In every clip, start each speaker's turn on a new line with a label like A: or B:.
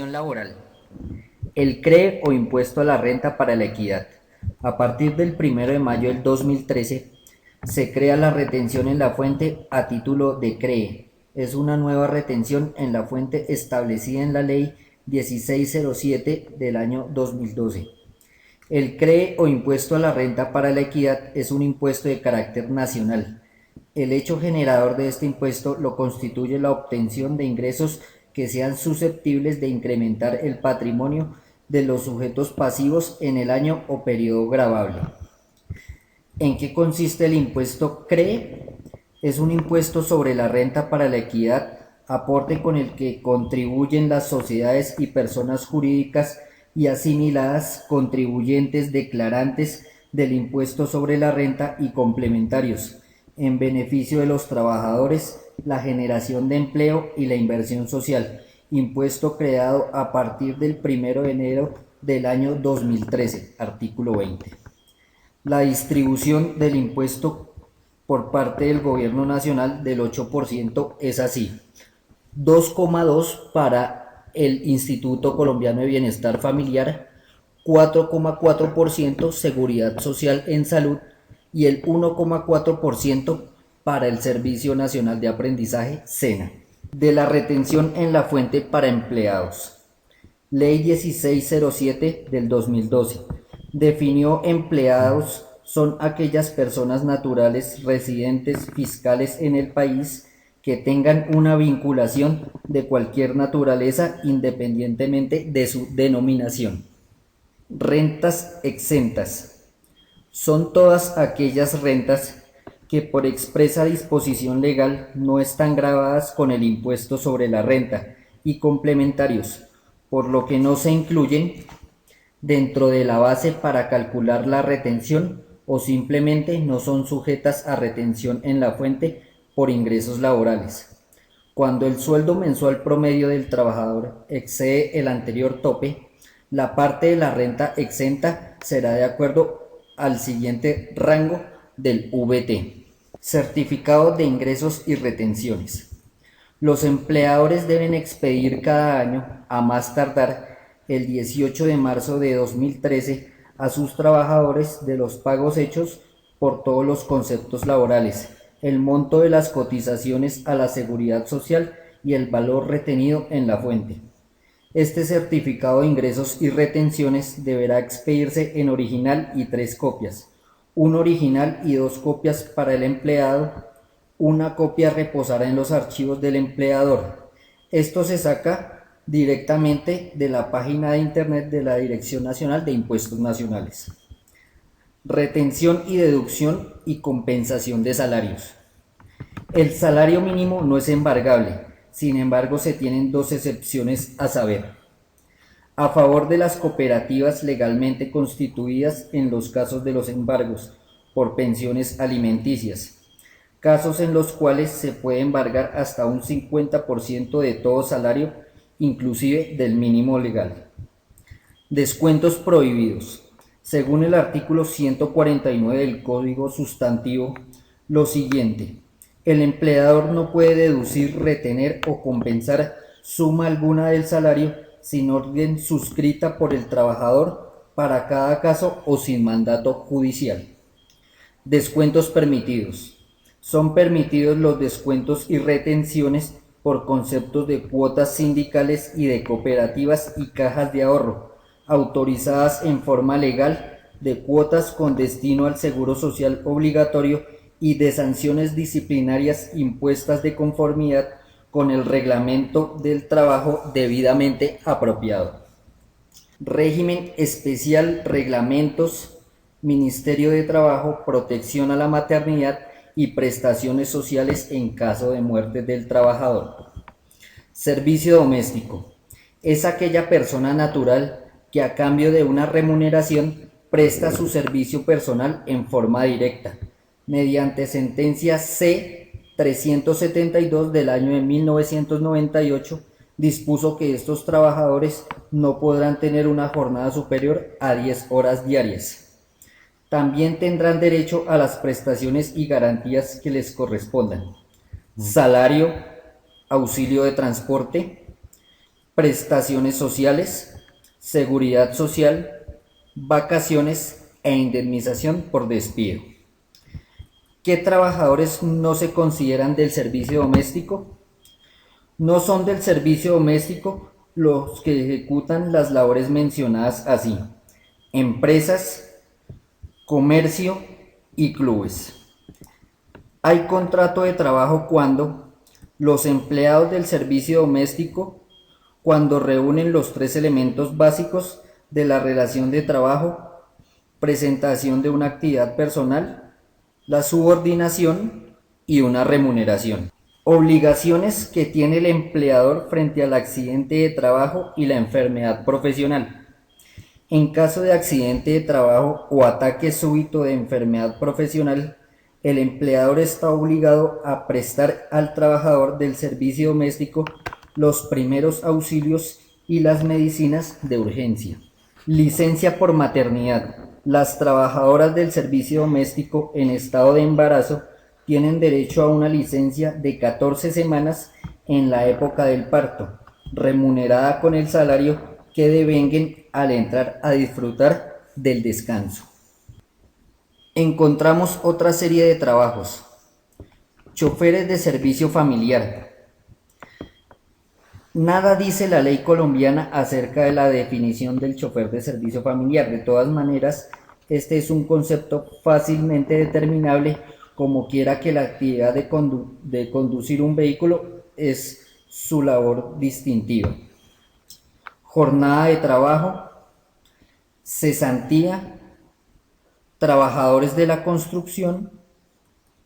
A: Laboral. El CRE o Impuesto a la Renta para la Equidad. A partir del 1 de mayo del 2013 se crea la retención en la fuente a título de CRE. Es una nueva retención en la fuente establecida en la Ley 1607 del año 2012. El CRE o Impuesto a la Renta para la Equidad es un impuesto de carácter nacional. El hecho generador de este impuesto lo constituye la obtención de ingresos que sean susceptibles de incrementar el patrimonio de los sujetos pasivos en el año o periodo gravable. ¿En qué consiste el impuesto CRE? Es un impuesto sobre la renta para la equidad, aporte con el que contribuyen las sociedades y personas jurídicas y asimiladas contribuyentes declarantes del impuesto sobre la renta y complementarios, en beneficio de los trabajadores, la generación de empleo y la inversión social, impuesto creado a partir del 1 de enero del año 2013, artículo 20. La distribución del impuesto por parte del gobierno nacional del 8% es así: 2,2 para el Instituto Colombiano de Bienestar Familiar, 4,4% Seguridad Social en Salud y el 1,4% para el Servicio Nacional de Aprendizaje, SENA. De la retención en la fuente para empleados. Ley 1607 del 2012 definió empleados son aquellas personas naturales residentes fiscales en el país que tengan una vinculación de cualquier naturaleza independientemente de su denominación. Rentas exentas. Son todas aquellas rentas que por expresa disposición legal no están gravadas con el impuesto sobre la renta y complementarios, por lo que no se incluyen dentro de la base para calcular la retención o simplemente no son sujetas a retención en la fuente por ingresos laborales. Cuando el sueldo mensual promedio del trabajador excede el anterior tope, la parte de la renta exenta será de acuerdo al siguiente rango del VT. Certificado de ingresos y retenciones. Los empleadores deben expedir cada año, a más tardar el 18 de marzo de 2013, a sus trabajadores de los pagos hechos por todos los conceptos laborales, el monto de las cotizaciones a la seguridad social y el valor retenido en la fuente. Este certificado de ingresos y retenciones deberá expedirse en original y 3 copias, un original y 2 copias para el empleado, una copia reposará en los archivos del empleador. Esto se saca directamente de la página de internet de la Dirección Nacional de Impuestos Nacionales. Retención y deducción y compensación de salarios. El salario mínimo no es embargable, sin embargo se tienen 2 excepciones a saber: a favor de las cooperativas legalmente constituidas en los casos de los embargos por pensiones alimenticias, casos en los cuales se puede embargar hasta un 50% de todo salario, inclusive del mínimo legal. Descuentos prohibidos. Según el artículo 149 del Código Sustantivo, lo siguiente: el empleador no puede deducir, retener o compensar suma alguna del salario sin orden suscrita por el trabajador para cada caso o sin mandato judicial. Descuentos permitidos. Son permitidos los descuentos y retenciones por conceptos de cuotas sindicales y de cooperativas y cajas de ahorro, autorizadas en forma legal, de cuotas con destino al seguro social obligatorio y de sanciones disciplinarias impuestas de conformidad con el reglamento del trabajo debidamente apropiado. Régimen especial, reglamentos, Ministerio de Trabajo, protección a la maternidad y prestaciones sociales en caso de muerte del trabajador. Servicio doméstico. Es aquella persona natural que a cambio de una remuneración presta su servicio personal en forma directa, mediante sentencia C-372 del año de 1998, dispuso que estos trabajadores no podrán tener una jornada superior a 10 horas diarias. También tendrán derecho a las prestaciones y garantías que les correspondan: salario, auxilio de transporte, prestaciones sociales, seguridad social, vacaciones e indemnización por despido. ¿Qué trabajadores no se consideran del servicio doméstico? No son del servicio doméstico los que ejecutan las labores mencionadas así: empresas, comercio y clubes. Hay contrato de trabajo cuando los empleados del servicio doméstico, cuando reúnen los tres elementos básicos de la relación de trabajo: presentación de una actividad personal, la subordinación y una remuneración. Obligaciones que tiene el empleador frente al accidente de trabajo y la enfermedad profesional. En caso de accidente de trabajo o ataque súbito de enfermedad profesional, el empleador está obligado a prestar al trabajador del servicio doméstico los primeros auxilios y las medicinas de urgencia. Licencia por maternidad. Las trabajadoras del servicio doméstico en estado de embarazo tienen derecho a una licencia de 14 semanas en la época del parto, remunerada con el salario que devenguen al entrar a disfrutar del descanso. Encontramos otra serie de trabajos. Choferes de servicio familiar. Nada dice la ley colombiana acerca de la definición del chofer de servicio familiar. De todas maneras, este es un concepto fácilmente determinable, como quiera que la actividad de conducir un vehículo es su labor distintiva. Jornada de trabajo, cesantía, trabajadores de la construcción,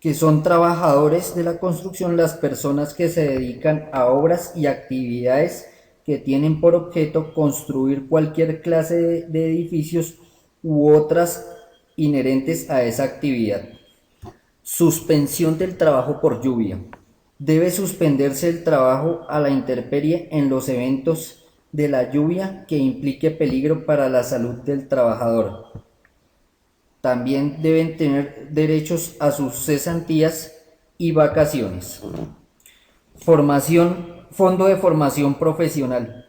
A: que son trabajadores de la construcción las personas que se dedican a obras y actividades que tienen por objeto construir cualquier clase de edificios u otras inherentes a esa actividad. Suspensión del trabajo por lluvia. Debe suspenderse el trabajo a la intemperie en los eventos de la lluvia que implique peligro para la salud del trabajador. También deben tener derechos a sus cesantías y vacaciones. Fondo de formación profesional.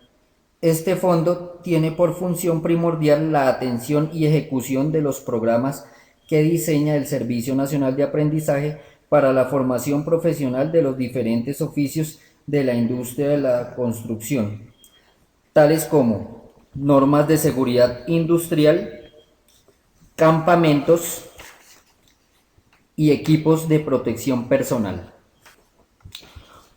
A: Este fondo tiene por función primordial la atención y ejecución de los programas que diseña el Servicio Nacional de Aprendizaje para la formación profesional de los diferentes oficios de la industria de la construcción, tales como normas de seguridad industrial, campamentos y equipos de protección personal.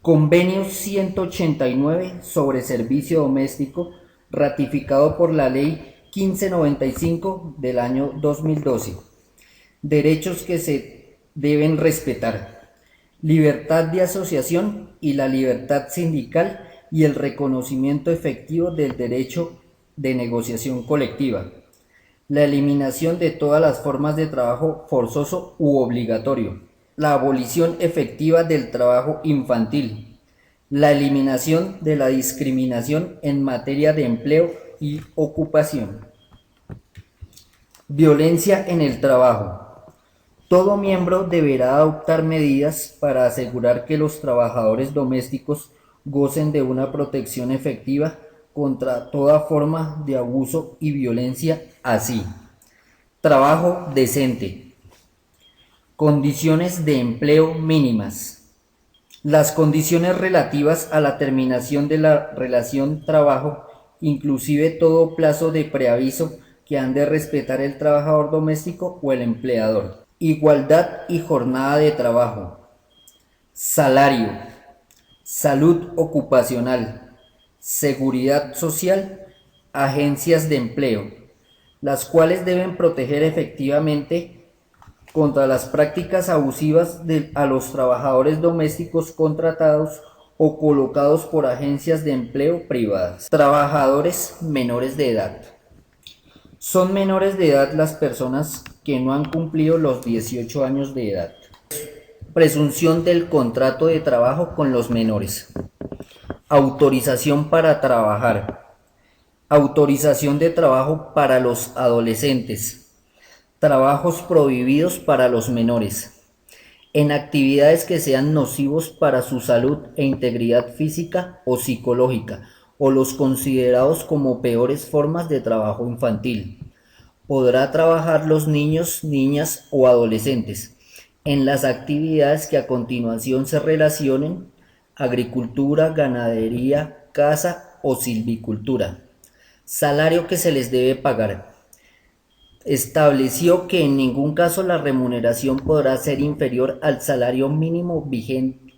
A: Convenio 189 sobre servicio doméstico, ratificado por la Ley 1595 del año 2012. Derechos que se deben respetar: libertad de asociación y la libertad sindical y el reconocimiento efectivo del derecho de negociación colectiva, la eliminación de todas las formas de trabajo forzoso u obligatorio, la abolición efectiva del trabajo infantil, la eliminación de la discriminación en materia de empleo y ocupación. Violencia en el trabajo. Todo miembro deberá adoptar medidas para asegurar que los trabajadores domésticos gocen de una protección efectiva contra toda forma de abuso y violencia, así: trabajo decente, condiciones de empleo mínimas. Las condiciones relativas a la terminación de la relación trabajo, inclusive todo plazo de preaviso que han de respetar el trabajador doméstico o el empleador. Igualdad y jornada de trabajo, salario, salud ocupacional, seguridad social, agencias de empleo, las cuales deben proteger efectivamente contra las prácticas abusivas a los trabajadores domésticos contratados o colocados por agencias de empleo privadas. Trabajadores menores de edad. Son menores de edad las personas que no han cumplido los 18 años de edad. Presunción del contrato de trabajo con los menores. Autorización para trabajar. Autorización de trabajo para los adolescentes. Trabajos prohibidos para los menores. En actividades que sean nocivos para su salud e integridad física o psicológica, o los considerados como peores formas de trabajo infantil. Podrá trabajar los niños, niñas o adolescentes en las actividades que a continuación se relacionen: agricultura, ganadería, caza o silvicultura. Salario que se les debe pagar. Estableció que en ningún caso la remuneración podrá ser inferior al salario mínimo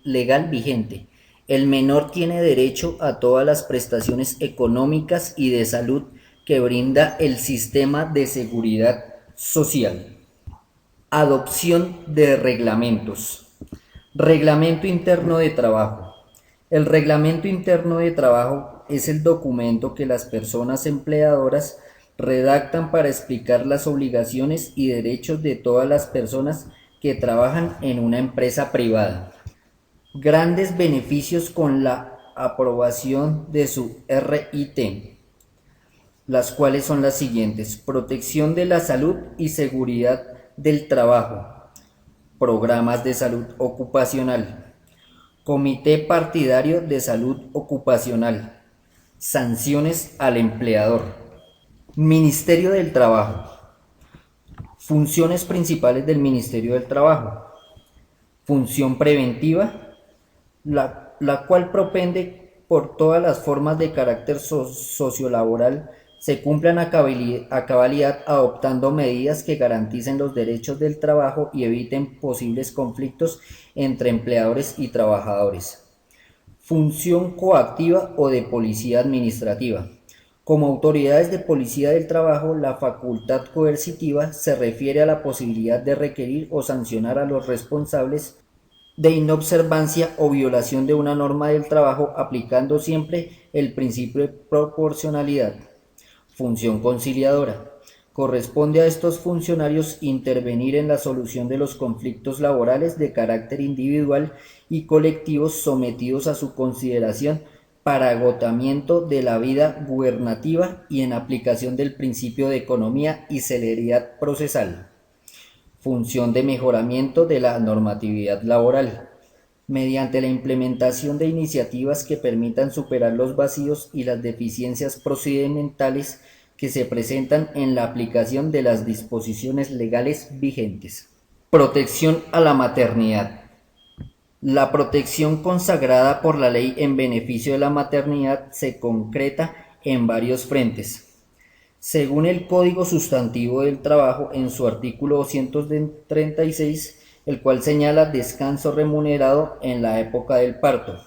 A: legal vigente. El menor tiene derecho a todas las prestaciones económicas y de salud que brinda el sistema de seguridad social. Adopción de reglamentos. Reglamento interno de trabajo. El reglamento interno de trabajo es el documento que las personas empleadoras redactan para explicar las obligaciones y derechos de todas las personas que trabajan en una empresa privada. Grandes beneficios con la aprobación de su RIT, las cuales son las siguientes: protección de la salud y seguridad del trabajo, programas de salud ocupacional, comité partidario de salud ocupacional, sanciones al empleador. Ministerio del Trabajo. Funciones principales del Ministerio del Trabajo: función preventiva, la cual propende por todas las formas de carácter sociolaboral se cumplan a cabalidad, adoptando medidas que garanticen los derechos del trabajo y eviten posibles conflictos entre empleadores y trabajadores. Función coactiva o de policía administrativa. Como autoridades de policía del trabajo, la facultad coercitiva se refiere a la posibilidad de requerir o sancionar a los responsables de inobservancia o violación de una norma del trabajo, aplicando siempre el principio de proporcionalidad. Función conciliadora. Corresponde a estos funcionarios intervenir en la solución de los conflictos laborales de carácter individual y colectivos sometidos a su consideración para agotamiento de la vida gubernativa y en aplicación del principio de economía y celeridad procesal. Función de mejoramiento de la normatividad laboral, mediante la implementación de iniciativas que permitan superar los vacíos y las deficiencias procedimentales que se presentan en la aplicación de las disposiciones legales vigentes. Protección a la maternidad. La protección consagrada por la ley en beneficio de la maternidad se concreta en varios frentes. Según el Código Sustantivo del Trabajo, en su artículo 236, el cual señala descanso remunerado en la época del parto.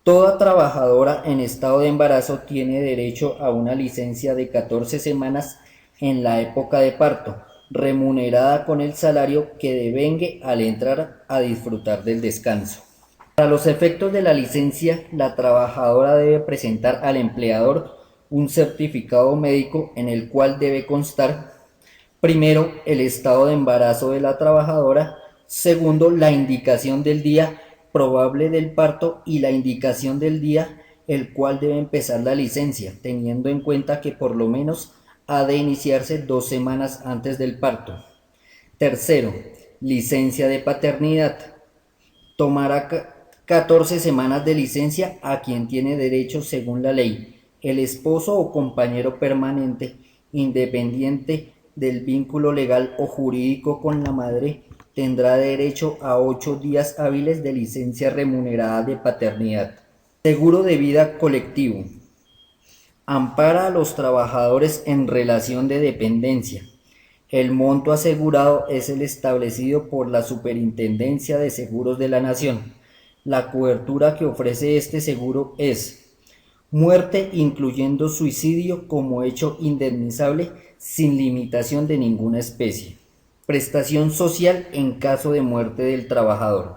A: Toda trabajadora en estado de embarazo tiene derecho a una licencia de 14 semanas en la época de parto, remunerada con el salario que devengue al entrar a disfrutar del descanso. Para los efectos de la licencia, la trabajadora debe presentar al empleador un certificado médico en el cual debe constar: primero, el estado de embarazo de la trabajadora; segundo, la indicación del día probable del parto y la indicación del día el cual debe empezar la licencia, teniendo en cuenta que por lo menos ha de iniciarse 2 semanas antes del parto. Tercero, licencia de paternidad. Tomará 14 semanas de licencia a quien tiene derecho según la ley: el esposo o compañero permanente, independiente del vínculo legal o jurídico con la madre, tendrá derecho a 8 días hábiles de licencia remunerada de paternidad. Seguro de vida colectivo. Ampara a los trabajadores en relación de dependencia. El monto asegurado es el establecido por la Superintendencia de Seguros de la Nación. La cobertura que ofrece este seguro es: muerte incluyendo suicidio como hecho indemnizable sin limitación de ninguna especie. Prestación social en caso de muerte del trabajador.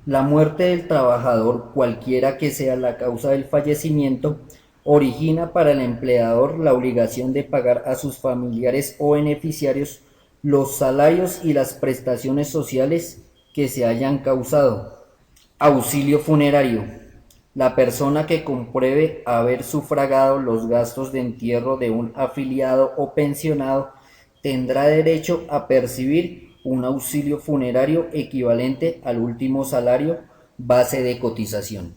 A: La muerte del trabajador, cualquiera que sea la causa del fallecimiento, origina para el empleador la obligación de pagar a sus familiares o beneficiarios los salarios y las prestaciones sociales que se hayan causado. Auxilio funerario. La persona que compruebe haber sufragado los gastos de entierro de un afiliado o pensionado tendrá derecho a percibir un auxilio funerario equivalente al último salario base de cotización.